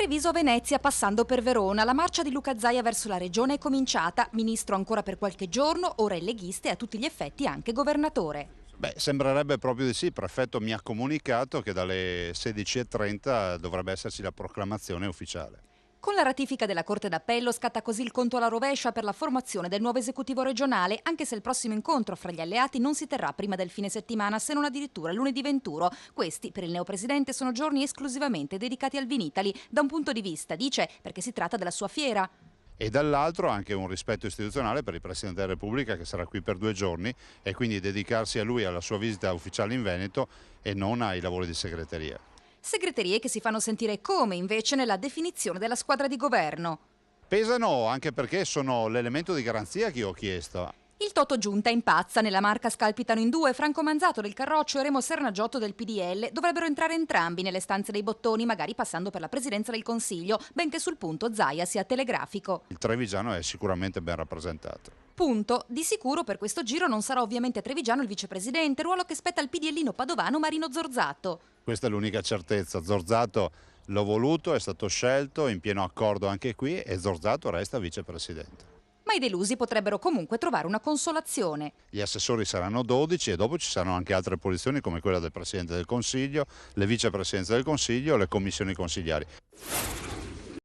Treviso-Venezia passando per Verona, la marcia di Luca Zaia verso la regione è cominciata. Ministro ancora per qualche giorno, ora è leghista e a tutti gli effetti anche governatore. Sembrerebbe proprio di sì. Il prefetto mi ha comunicato che dalle 16:30 dovrebbe esserci la proclamazione ufficiale. Con la ratifica della Corte d'Appello scatta così il conto alla rovescia per la formazione del nuovo esecutivo regionale, anche se il prossimo incontro fra gli alleati non si terrà prima del fine settimana, se non addirittura lunedì 21. Questi, per il neopresidente, sono giorni esclusivamente dedicati al Vinitaly, da un punto di vista, dice, perché si tratta della sua fiera. E dall'altro anche un rispetto istituzionale per il Presidente della Repubblica, che sarà qui per 2 giorni, e quindi dedicarsi a lui, alla sua visita ufficiale in Veneto e non ai lavori di segreteria. Segreterie che si fanno sentire come invece nella definizione della squadra di governo. Pesano anche perché sono l'elemento di garanzia che io ho chiesto. Il Toto Giunta impazza, nella Marca scalpitano in due, Franco Manzato del Carroccio e Remo Sernagiotto del PDL. Dovrebbero entrare entrambi nelle stanze dei bottoni, magari passando per la presidenza del Consiglio, benché sul punto Zaia sia telegrafico. Il trevigiano è sicuramente ben rappresentato. Punto. Di sicuro per questo giro non sarà ovviamente a Trevigiano il vicepresidente, ruolo che spetta al PDLino padovano Marino Zorzato. Questa è l'unica certezza. Zorzato l'ho voluto, è stato scelto, in pieno accordo anche qui, e Zorzato resta vicepresidente. Ma i delusi potrebbero comunque trovare una consolazione. Gli assessori saranno 12 e dopo ci saranno anche altre posizioni come quella del Presidente del Consiglio, le vicepresidenze del Consiglio, le commissioni consigliari.